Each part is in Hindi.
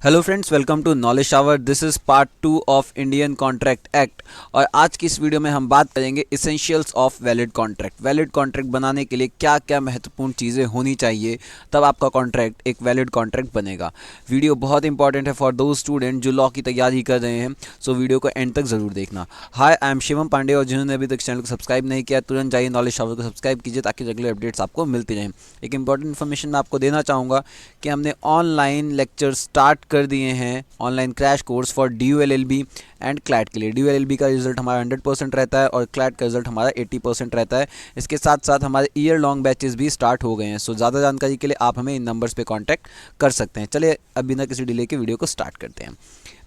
Hello friends, welcome to Knowledge Shower. This is part 2 of Indian Contract Act. और आज की इस वीडियो में हम बात करेंगे essentials of valid contract. Valid contract बनाने के लिए क्या क्या महत्वपूर्ण चीज़ें होनी चाहिए, तब आपका कॉन्ट्रैक्ट एक वैलिड कॉन्ट्रैक्ट बनेगा। वीडियो बहुत इंपॉर्टेंट है फॉर दोज स्टूडेंट जो लॉ की तैयारी कर रहे हैं, सो वीडियो को एंड तक ज़रूर देखना। हाय, आई एम शिवम पांडे, और जिन्होंने अभी तक चैनल को सब्सक्राइब नहीं किया तुरंत जाइए नॉलेज शावर को सब्सक्राइब कीजिए ताकि रेगुलर अपडेट्स आपको मिलती रहें। एक इंपॉर्टेंट इन्फॉर्मेशन मैं आपको देना चाहूँगा कि हमने ऑनलाइन लेक्चर स्टार्ट कर दिए हैं, online crash course for DULLB and CLAT के लिए। DULLB का रिजल्ट हमारा 100% रहता है और क्लैट का रिजल्ट हमारा 80% रहता है। इसके साथ साथ हमारे ईयर लॉन्ग बैचेस भी स्टार्ट हो गए हैं। सो ज़्यादा जानकारी के लिए आप हमें इन नंबर्स पे कांटेक्ट कर सकते हैं। चलिए अब बिना किसी डिले के वीडियो को स्टार्ट करते हैं।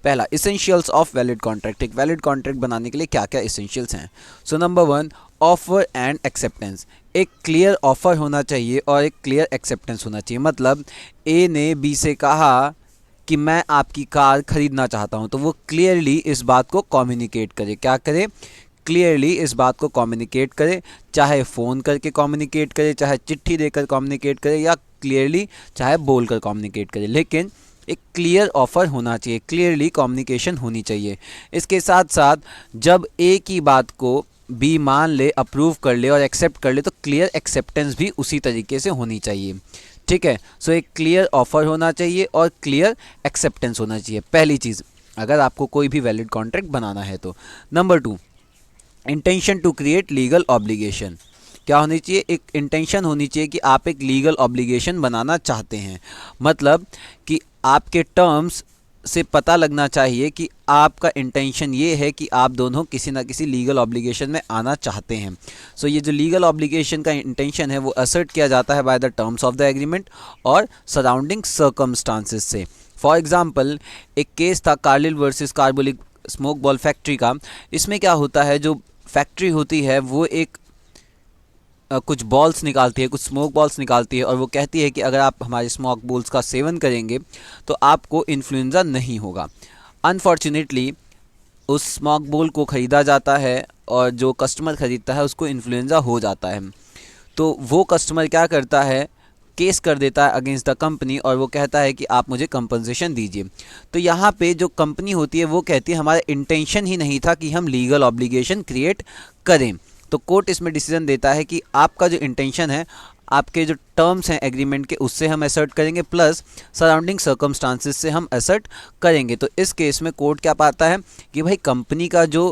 पहला, इसेंशियल्स ऑफ वैलिड कॉन्ट्रैक्ट। एक वैलिड कॉन्ट्रैक्ट बनाने के लिए क्या क्या इसेंशियल्स हैं। So number 1, offer and acceptance. एक क्लियर ऑफर होना चाहिए और एक क्लियर एक्सेप्टेंस होना चाहिए। मतलब ए ने बी से कहा कि मैं आपकी कार खरीदना चाहता हूं, तो वो क्लियरली इस बात को कम्युनिकेट करे। क्या करे? क्लियरली इस बात को कम्युनिकेट करे, चाहे फ़ोन करके कम्युनिकेट करे, चाहे चिट्ठी देकर कम्युनिकेट करे, या क्लियरली चाहे बोलकर कम्युनिकेट करे, लेकिन एक क्लियर ऑफर होना चाहिए, क्लियरली कम्युनिकेशन होनी चाहिए। इसके साथ साथ जब ए की बात को बी मान ले, अप्रूव कर ले और एक्सेप्ट कर ले, तो क्लियर एक्सेप्टेंस भी उसी तरीके से होनी चाहिए। ठीक है, सो एक क्लियर ऑफर होना चाहिए और क्लियर एक्सेप्टेंस होना चाहिए, पहली चीज़, अगर आपको कोई भी वैलिड कॉन्ट्रैक्ट बनाना है तो। Number 2, intention to create legal obligation. क्या होनी चाहिए? एक इंटेंशन होनी चाहिए कि आप एक लीगल ऑब्लिगेशन बनाना चाहते हैं। मतलब कि आपके टर्म्स से पता लगना चाहिए कि आपका इंटेंशन ये है कि आप दोनों किसी ना किसी लीगल ऑब्लिगेशन में आना चाहते हैं। सो ये जो लीगल ऑब्लिगेशन का इंटेंशन है वो असर्ट किया जाता है by the terms of the agreement और सराउंडिंग सर्कमस्टांसेस से। फॉर एग्जांपल, एक केस था Carlill versus carbolic smoke ball factory का। इसमें क्या होता है, जो फैक्ट्री होती है वो एक कुछ बॉल्स निकालती है, कुछ स्मोक बॉल्स निकालती है, और वो कहती है कि अगर आप हमारे स्मोक बॉल्स का सेवन करेंगे तो आपको इन्फ्लुएंजा नहीं होगा। अनफॉर्चुनेटली उस स्मोक बॉल को ख़रीदा जाता है और जो कस्टमर ख़रीदता है उसको इन्फ्लुएंजा हो जाता है। तो वो कस्टमर क्या करता है, केस कर देता है अगेंस्ट द कंपनी, और वो कहता है कि आप मुझे कंपनसेशन दीजिए। तो यहाँ पे जो कंपनी होती है वो कहती है हमारा इंटेंशन ही नहीं था कि हम लीगल ऑब्लिगेशन क्रिएट करें। तो कोर्ट इसमें डिसीजन देता है कि आपका जो इंटेंशन है, आपके जो टर्म्स हैं एग्रीमेंट के, उससे हम असर्ट करेंगे, प्लस सराउंडिंग सर्कमस्टांसेस से हम असर्ट करेंगे। तो इस केस में कोर्ट क्या पाता है कि भाई कंपनी का जो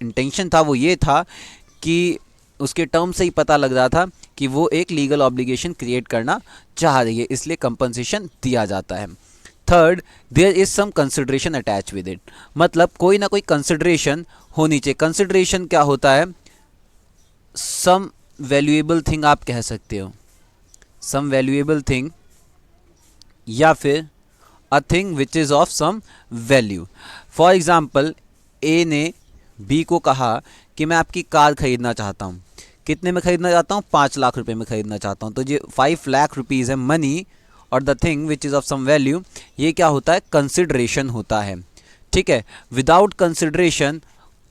इंटेंशन था वो ये था कि उसके टर्म से ही पता लग रहा था कि वो एक लीगल ऑब्लिगेशन क्रिएट करना चाह रही है, इसलिए कंपनसेशन दिया जाता है। Third, there is some consideration attach with it. मतलब कोई ना कोई कंसिडरेशन होनी चाहिए। कंसिडरेशन क्या होता है? सम वैल्यूएबल थिंग आप कह सकते हो, सम वैल्यूएबल थिंग, या फिर a thing which is of some value. For example, A ने बी को कहा कि मैं आपकी कार खरीदना चाहता हूँ। कितने में खरीदना चाहता हूँ? 5 लाख रुपए में खरीदना चाहता हूँ। तो ये 5 लाख रुपीज़ है मनी, और the thing which is of some value, ये क्या होता है? कंसिडरेशन होता है। ठीक है, विदाउट कंसिडरेशन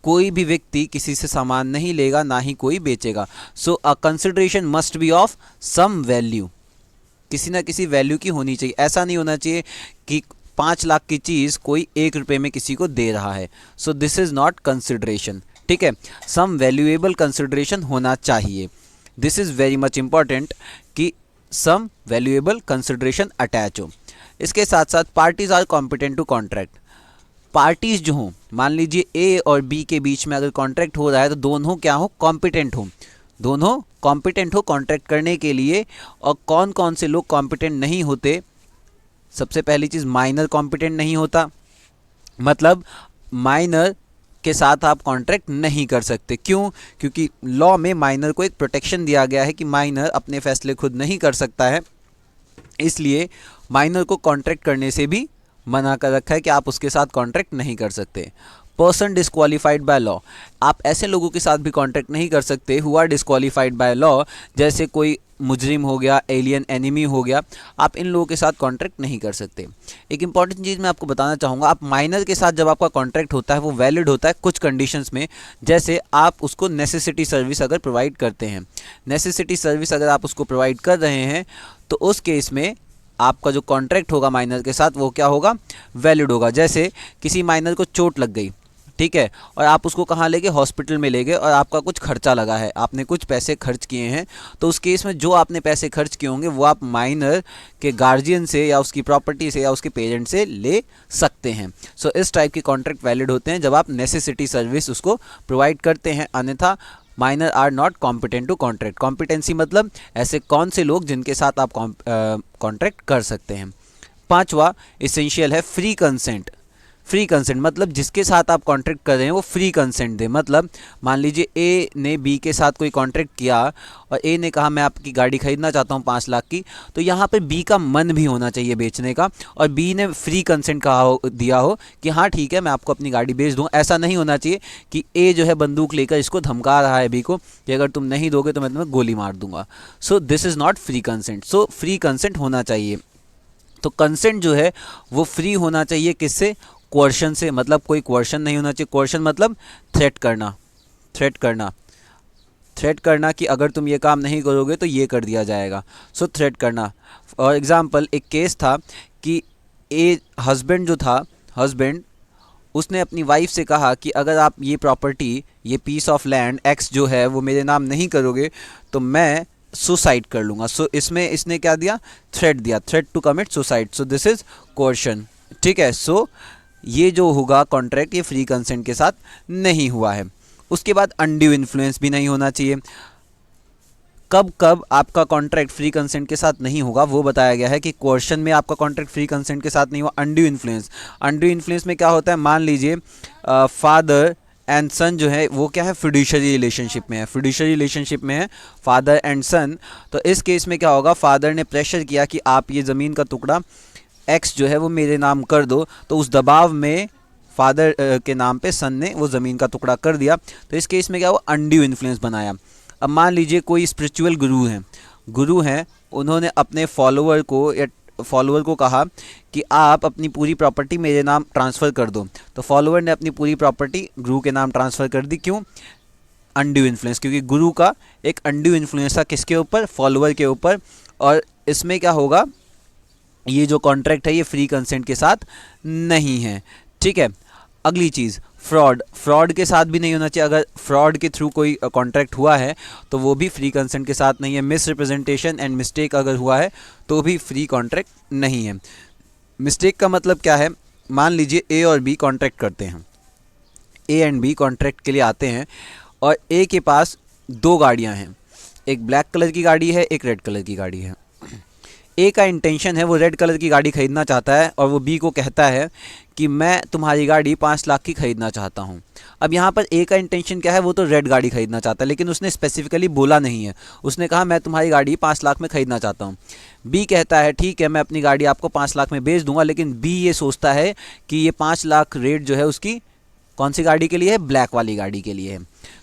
कोई भी व्यक्ति किसी से सामान नहीं लेगा, ना ही कोई बेचेगा। So a consideration must be of some value, किसी ना किसी वैल्यू की होनी चाहिए। ऐसा नहीं होना चाहिए कि 5 लाख की चीज़ कोई 1 रुपये में किसी को दे रहा है। So this is not consideration. ठीक है, सम वैल्यूएबल कंसिडरेशन होना चाहिए। This is very much important कि सम वैल्यूएबल कंसिडरेशन अटैच हो। इसके साथ साथ parties are competent to contract. Parties जो हों, मान लीजिए ए और बी के बीच में अगर कॉन्ट्रैक्ट हो रहा है, तो दोनों क्या हो? कॉम्पिटेंट हो। दोनों कॉम्पिटेंट हो कॉन्ट्रैक्ट करने के लिए। और कौन कौन से लोग कॉम्पिटेंट नहीं होते? सबसे पहली चीज़, माइनर कॉम्पिटेंट नहीं होता। मतलब माइनर के साथ आप कॉन्ट्रैक्ट नहीं कर सकते। क्यों? क्योंकि लॉ में माइनर को एक प्रोटेक्शन दिया गया है कि माइनर अपने फैसले खुद नहीं कर सकता है, इसलिए माइनर को कॉन्ट्रैक्ट करने से भी मना कर रखा है कि आप उसके साथ कॉन्ट्रैक्ट नहीं कर सकते। पर्सन डिस्क्वालीफाइड बाय लॉ, आप ऐसे लोगों के साथ भी कॉन्ट्रैक्ट नहीं कर सकते who are disqualified by law, जैसे कोई मुजरिम हो गया, एलियन एनिमी हो गया, आप इन लोगों के साथ कॉन्ट्रैक्ट नहीं कर सकते। एक इंपॉर्टेंट चीज़ मैं आपको बताना चाहूँगा, आप माइनर के साथ जब आपका कॉन्ट्रैक्ट होता है वो वैलिड होता है कुछ कंडीशंस में। जैसे आप उसको नेसेसिटी सर्विस अगर प्रोवाइड करते हैं, नेसेसिटी सर्विस अगर आप उसको प्रोवाइड कर रहे हैं, तो उस केस में आपका जो कॉन्ट्रैक्ट होगा माइनर के साथ वो क्या होगा, वैलिड होगा। जैसे किसी माइनर को चोट लग गई, ठीक है, और आप उसको कहाँ ले गए, हॉस्पिटल में ले गए, और आपका कुछ खर्चा लगा है, आपने कुछ पैसे खर्च किए हैं, तो उस केस में जो आपने पैसे खर्च किए होंगे वो आप माइनर के गार्जियन से या उसकी प्रॉपर्टी से या उसके पेरेंट से ले सकते हैं। सो इस टाइप के कॉन्ट्रैक्ट वैलिड होते हैं जब आप नेसेसिटी सर्विस उसको प्रोवाइड करते हैं, अन्यथा minor are not competent to contract. Competency मतलब ऐसे कौन से लोग जिनके साथ आप कॉन्ट्रैक्ट कर सकते हैं। पांचवा इसेंशियल है फ्री कंसेंट। फ्री कंसेंट मतलब जिसके साथ आप कॉन्ट्रैक्ट कर रहे हैं वो फ्री कंसेंट दे। मतलब मान लीजिए ए ने बी के साथ कोई कॉन्ट्रैक्ट किया और ए ने कहा मैं आपकी गाड़ी खरीदना चाहता हूँ 5 लाख की, तो यहाँ पर बी का मन भी होना चाहिए बेचने का, और बी ने फ्री कंसेंट दिया हो कि हाँ ठीक है मैं आपको अपनी गाड़ी बेच दूँ। ऐसा नहीं होना चाहिए कि ए जो है बंदूक लेकर इसको धमका रहा है बी को कि अगर तुम नहीं दोगे तो मैं तुम्हें गोली मार दूंगा। सो this is not free consent. So free consent होना चाहिए। तो कंसेंट जो है वो फ्री होना चाहिए किससे, कोर्शन से। मतलब कोई कोर्शन नहीं होना चाहिए। कोर्शन मतलब थ्रेट करना, थ्रेट करना, थ्रेट करना कि अगर तुम ये काम नहीं करोगे तो ये कर दिया जाएगा। सो थ्रेट करना। फॉर एग्जांपल एक केस था कि ए हस्बैंड जो था, हस्बैंड उसने अपनी वाइफ से कहा कि अगर आप ये प्रॉपर्टी, ये पीस ऑफ लैंड एक्स जो है वो मेरे नाम नहीं करोगे तो मैं सुसाइड कर लूँगा। सो इसमें इसने क्या दिया, थ्रेट दिया, threat to commit suicide. So this is coercion, ठीक है। सो ये जो होगा कॉन्ट्रैक्ट ये फ्री कंसेंट के साथ नहीं हुआ है। उसके बाद अनड्यू इन्फ्लुएंस भी नहीं होना चाहिए। कब कब आपका कॉन्ट्रैक्ट फ्री कंसेंट के साथ नहीं होगा वो बताया गया है कि कोर्शन में आपका कॉन्ट्रैक्ट फ्री कंसेंट के साथ नहीं हुआ। अनड्यू इन्फ्लुएंस, अनड्यू इन्फ्लुएंस में क्या होता है, मान लीजिए फादर एंड सन जो है वो क्या है, फिड्यूशरी रिलेशनशिप में है, फिड्यूशरी रिलेशनशिप में है फादर एंड सन। तो इस केस में क्या होगा, फादर ने प्रेशर किया कि आप ये ज़मीन का टुकड़ा एक्स जो है वो मेरे नाम कर दो, तो उस दबाव में फादर के नाम पे सन ने वो ज़मीन का टुकड़ा कर दिया। तो इस केस में क्या हुआ, अनड्यू इन्फ्लुएंस बनाया। अब मान लीजिए कोई स्पिरिचुअल गुरु हैं, उन्होंने अपने फॉलोअर को कहा कि आप अपनी पूरी प्रॉपर्टी मेरे नाम ट्रांसफ़र कर दो। तो फॉलोअर ने अपनी पूरी प्रॉपर्टी गुरु के नाम ट्रांसफ़र कर दी। क्यों, अनड्यू इन्फ्लुएंस, क्योंकि गुरु का एक अनड्यू इन्फ्लुएंस था किसके ऊपर, फॉलोअर के ऊपर। और इसमें क्या होगा, ये जो कॉन्ट्रैक्ट है ये फ्री कंसेंट के साथ नहीं है, ठीक है। अगली चीज़ फ्रॉड, फ्रॉड के साथ भी नहीं होना चाहिए। अगर फ्रॉड के थ्रू कोई कॉन्ट्रैक्ट हुआ है तो वो भी फ्री कंसेंट के साथ नहीं है। मिस रिप्रेजेंटेशन एंड मिस्टेक अगर हुआ है तो भी फ्री कॉन्ट्रैक्ट नहीं है। मिस्टेक का मतलब क्या है, मान लीजिए ए और बी कॉन्ट्रैक्ट करते हैं, ए एंड बी कॉन्ट्रैक्ट के लिए आते हैं और ए के पास 2 गाड़ियाँ हैं, एक ब्लैक कलर की गाड़ी है, एक रेड कलर की गाड़ी है। ए का इंटेंशन है वो रेड कलर की गाड़ी खरीदना चाहता है और वो बी को कहता है कि मैं तुम्हारी गाड़ी 5 लाख की खरीदना चाहता हूँ। अब यहाँ पर ए का इंटेंशन क्या है, वो तो रेड गाड़ी खरीदना चाहता है, लेकिन उसने स्पेसिफिकली बोला नहीं है। उसने कहा मैं तुम्हारी गाड़ी 5 लाख में खरीदना चाहता हूँ। बी कहता है ठीक है मैं अपनी गाड़ी आपको 5 लाख में बेच दूंगा, लेकिन बी ये सोचता है कि ये 5 लाख रेट जो है उसकी कौन सी गाड़ी के लिए है, ब्लैक वाली गाड़ी के लिए है।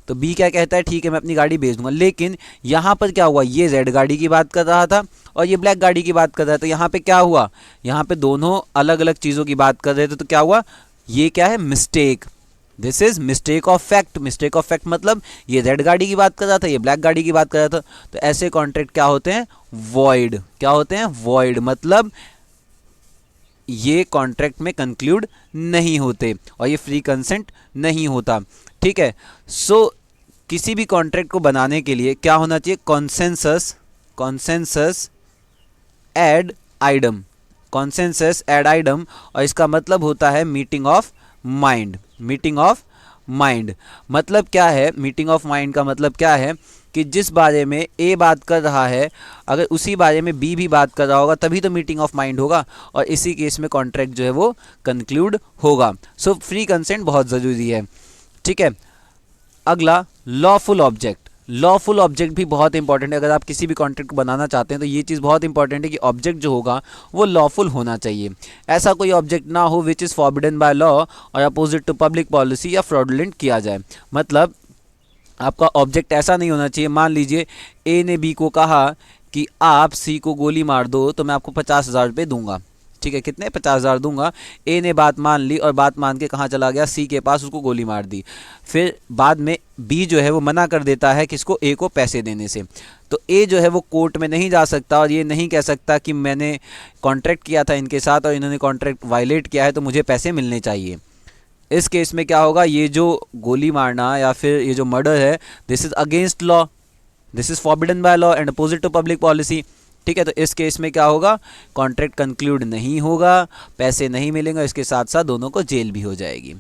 तो बी क्या कहता है, ठीक है मैं अपनी गाड़ी बेच दूंगा। लेकिन यहाँ पर क्या हुआ, ये रेड गाड़ी की बात कर रहा था और ये ब्लैक गाड़ी की बात कर रहा था। तो यहाँ पे क्या हुआ, यहाँ पे दोनों अलग अलग चीज़ों की बात कर रहे थे। तो क्या हुआ, ये क्या है, mistake. This is mistake of fact. Mistake of fact मतलब ये रेड गाड़ी की बात कर रहा था, ये ब्लैक गाड़ी की बात कर रहा था। तो ऐसे कॉन्ट्रैक्ट क्या होते हैं, वॉइड। क्या होते हैं, वॉइड। मतलब ये कॉन्ट्रैक्ट में कंक्लूड नहीं होते और ये फ्री कंसेंट नहीं होता, ठीक है। सो किसी भी कॉन्ट्रैक्ट को बनाने के लिए क्या होना चाहिए, consensus, consensus ad idem, consensus ad idem. और इसका मतलब होता है meeting of mind. Meeting of mind मतलब क्या है, मीटिंग ऑफ माइंड का मतलब क्या है कि जिस बारे में ए बात कर रहा है अगर उसी बारे में बी भी बात कर रहा होगा तभी तो मीटिंग ऑफ माइंड होगा और इसी केस में कॉन्ट्रैक्ट जो है वो कंक्लूड होगा। सो फ्री कंसेंट बहुत ज़रूरी है, ठीक है। अगला लॉफुल ऑब्जेक्ट। लॉफुल ऑब्जेक्ट भी बहुत इंपॉर्टेंट है। अगर आप किसी भी कॉन्ट्रैक्ट को बनाना चाहते हैं तो ये चीज़ बहुत इंपॉर्टेंट है कि ऑब्जेक्ट जो होगा वो लॉफुल होना चाहिए। ऐसा कोई ऑब्जेक्ट ना हो which is forbidden by law और अपोजिट टू पब्लिक पॉलिसी या फ्रॉडुलेंट किया जाए। मतलब आपका ऑब्जेक्ट ऐसा नहीं होना चाहिए, मान लीजिए ए ने बी को कहा कि आप सी को गोली मार दो तो मैं आपको 50,000 रुपये दूंगा, ठीक है, कितने 50,000 दूंगा। ए ने बात मान ली और बात मान के कहाँ चला गया, सी के पास, उसको गोली मार दी। फिर बाद में बी जो है वो मना कर देता है किसको, ए को पैसे देने से। तो ए जो है वो कोर्ट में नहीं जा सकता और ये नहीं कह सकता कि मैंने कॉन्ट्रैक्ट किया था इनके साथ और इन्होंने कॉन्ट्रैक्ट वायलेट किया है तो मुझे पैसे मिलने चाहिए। इस केस में क्या होगा, ये जो गोली मारना या फिर ये जो मर्डर है, this is against law, this is forbidden by law and opposite to public policy. ठीक है, तो इस केस में क्या होगा, कॉन्ट्रैक्ट कंक्लूड नहीं होगा, पैसे नहीं मिलेंगे, इसके साथ साथ दोनों को जेल भी हो जाएगी।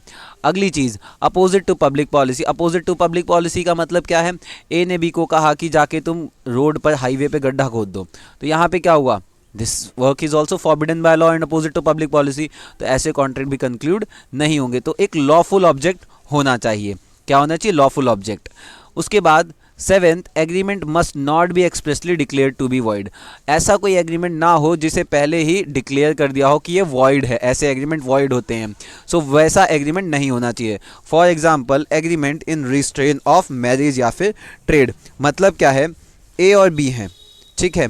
अगली चीज़, opposite to public policy. Opposite to public policy का मतलब क्या है, ए ने बी को कहा कि जाके तुम रोड पर, हाईवे पे गड्ढा खोद दो, तो यहाँ पे क्या हुआ, this work is also forbidden by law and opposite to public policy, तो ऐसे कॉन्ट्रैक्ट भी कंक्लूड नहीं होंगे। तो एक लॉफुल ऑब्जेक्ट होना चाहिए। क्या होना चाहिए, लॉफुल ऑब्जेक्ट। उसके बाद 7th, agreement must not be expressly declare to be void. ऐसा कोई एग्रीमेंट ना हो जिसे पहले ही डिक्लेयर कर दिया हो कि ये वॉइड है, ऐसे एग्रीमेंट वॉइड होते हैं। सो वैसा एग्रीमेंट नहीं होना चाहिए। For example, agreement in restrain of marriage या फिर ट्रेड। मतलब क्या है, ए और बी हैं, ठीक है,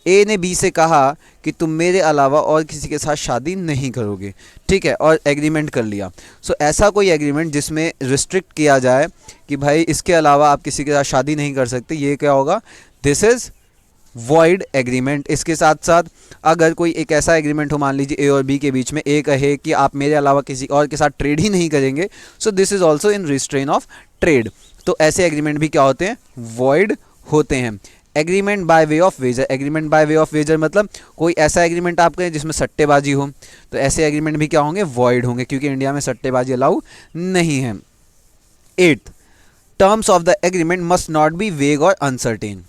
ए ने बी से कहा कि तुम मेरे अलावा और किसी के साथ शादी नहीं करोगे, ठीक है, और एग्रीमेंट कर लिया। सो ऐसा कोई एग्रीमेंट जिसमें रिस्ट्रिक्ट किया जाए कि भाई इसके अलावा आप किसी के साथ शादी नहीं कर सकते, ये क्या होगा, दिस इज़ वॉइड एग्रीमेंट। इसके साथ साथ अगर कोई एक ऐसा एग्रीमेंट हो, मान लीजिए ए और बी के बीच में, ए कहे कि आप मेरे अलावा किसी और के साथ ट्रेड ही नहीं करेंगे, सो this is also in restrain of trade. तो ऐसे एग्रीमेंट भी क्या होते हैं, वॉइड होते हैं। Agreement by way of wager. Agreement by way of wager मतलब कोई ऐसा एग्रीमेंट आप करें जिसमें सट्टेबाजी हो, तो ऐसे एग्रीमेंट भी क्या होंगे, वॉइड होंगे, क्योंकि इंडिया में सट्टेबाजी अलाउ नहीं है। 8th, terms of the agreement must not B वेग और अनसर्टेन।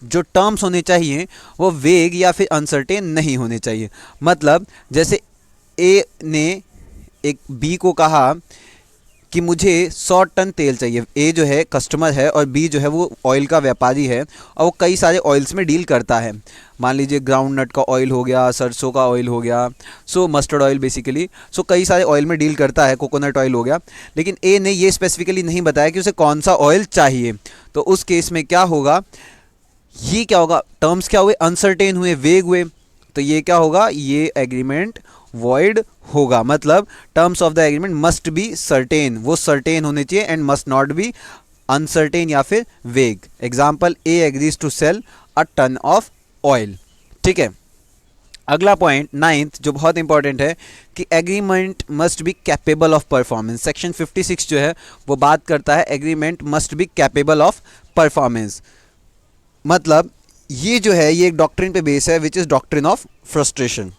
जो टर्म्स होने चाहिए वो वेग या फिर अनसर्टेन नहीं होने चाहिए। मतलब जैसे ए ने एक बी को कहा कि मुझे 100 टन तेल चाहिए। ए जो है कस्टमर है और बी जो है वो ऑयल का व्यापारी है और वो कई सारे ऑयल्स में डील करता है। मान लीजिए ग्राउंड नट का ऑयल हो गया, सरसों का ऑयल हो गया, सो मस्टर्ड ऑयल बेसिकली, सो कई सारे ऑयल में डील करता है, कोकोनट ऑयल हो गया। लेकिन ए ने ये स्पेसिफिकली नहीं बताया कि उसे कौन सा ऑयल चाहिए। तो उस केस में क्या होगा, ये क्या होगा, टर्म्स क्या हुए, अनसर्टेन हुए, वेग हुए, तो ये क्या होगा, ये एग्रीमेंट वॉइड होगा। मतलब terms of the agreement must be certain, वो सर्टेन होने चाहिए, and must not be uncertain या फिर vague. Example, A agrees to sell a ton of oil. ठीक है, अगला पॉइंट 9th जो बहुत इंपॉर्टेंट है कि agreement must be capable of performance. Section 56 जो है वो बात करता है agreement must be capable of performance. मतलब ये जो है ये एक डॉक्ट्रिन पे बेस है, which is doctrine of frustration.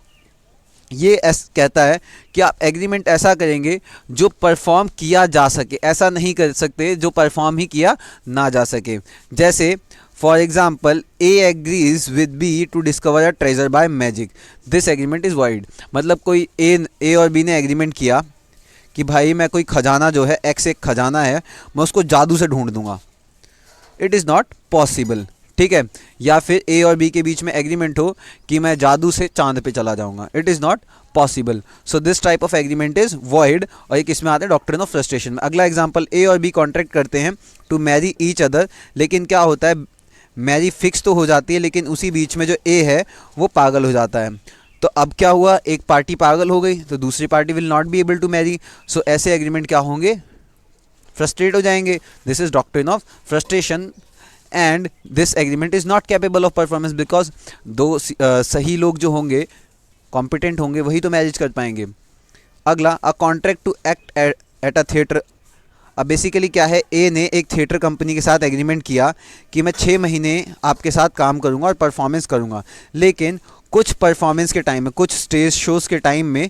ये कहता है कि आप एग्रीमेंट ऐसा करेंगे जो परफॉर्म किया जा सके, ऐसा नहीं कर सकते जो परफॉर्म ही किया ना जा सके। जैसे for example, A agrees with B to discover a treasure by magic, this agreement is void. मतलब कोई ए और बी ने एग्रीमेंट किया कि भाई मैं कोई खजाना जो है, एक्स एक खजाना है, मैं उसको जादू से ढूंढ दूंगा। इट इज़ नॉट पॉसिबल, ठीक है। या फिर ए और बी के बीच में एग्रीमेंट हो कि मैं जादू से चांद पे चला जाऊंगा, it is not possible. So this type of agreement is void, और एक इसमें आते हैं डॉक्ट्रिन ऑफ फ्रस्ट्रेशन में। अगला एग्जांपल, ए और बी कॉन्ट्रैक्ट करते हैं टू मैरी ईच अदर, लेकिन क्या होता है, मैरी फिक्स तो हो जाती है, लेकिन उसी बीच में जो ए है वो पागल हो जाता है। तो अब क्या हुआ, एक पार्टी पागल हो गई तो दूसरी party will not be able to marry. So ऐसे एग्रीमेंट क्या होंगे, फ्रस्ट्रेट हो जाएंगे। This is doctrine of frustration and this agreement is not capable of performance, because दो सही लोग जो होंगे, कॉम्पिटेंट होंगे, वही तो मैरिज कर पाएंगे। अगला, a contract to act at a theatre. अब बेसिकली क्या है, ए ने एक थिएटर कंपनी के साथ एग्रीमेंट किया कि मैं 6 महीने आपके साथ काम करूंगा और परफॉर्मेंस करूंगा, लेकिन कुछ परफॉर्मेंस के टाइम में, कुछ स्टेज शोज़ के टाइम में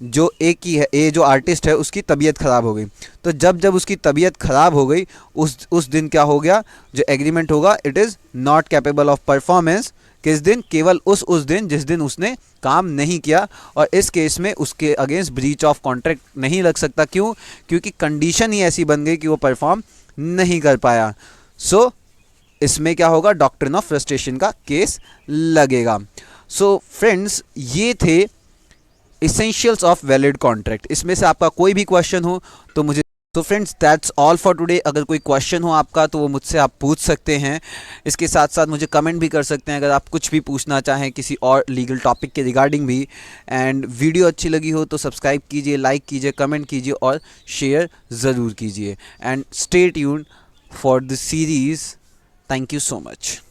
जो ए की है, ए जो आर्टिस्ट है उसकी तबीयत ख़राब हो गई। तो जब उसकी तबीयत ख़राब हो गई, उस दिन क्या हो गया, जो एग्रीमेंट होगा it is not capable of performance. किस दिन, केवल उस दिन जिस दिन उसने काम नहीं किया, और इस केस में उसके अगेंस्ट ब्रीच ऑफ कॉन्ट्रैक्ट नहीं लग सकता। क्यों, क्योंकि कंडीशन ही ऐसी बन गई कि वो परफॉर्म नहीं कर पाया। सो इसमें क्या होगा, डॉक्ट्रिन ऑफ फ्रस्ट्रेशन का केस लगेगा। सो फ्रेंड्स, ये थे इसेंशियल्स ऑफ वैलिड कॉन्ट्रैक्ट। इसमें से आपका कोई भी क्वेश्चन हो तो मुझे तो friends that's all for today. अगर कोई क्वेश्चन हो आपका तो वो मुझसे आप पूछ सकते हैं। इसके साथ साथ मुझे कमेंट भी कर सकते हैं अगर आप कुछ भी पूछना चाहें किसी और लीगल टॉपिक के रिगार्डिंग भी। एंड वीडियो अच्छी लगी हो तो सब्सक्राइब कीजिए, लाइक कीजिए, कमेंट कीजिए और शेयर ज़रूर कीजिए। And stay tuned for the series. Thank you so much.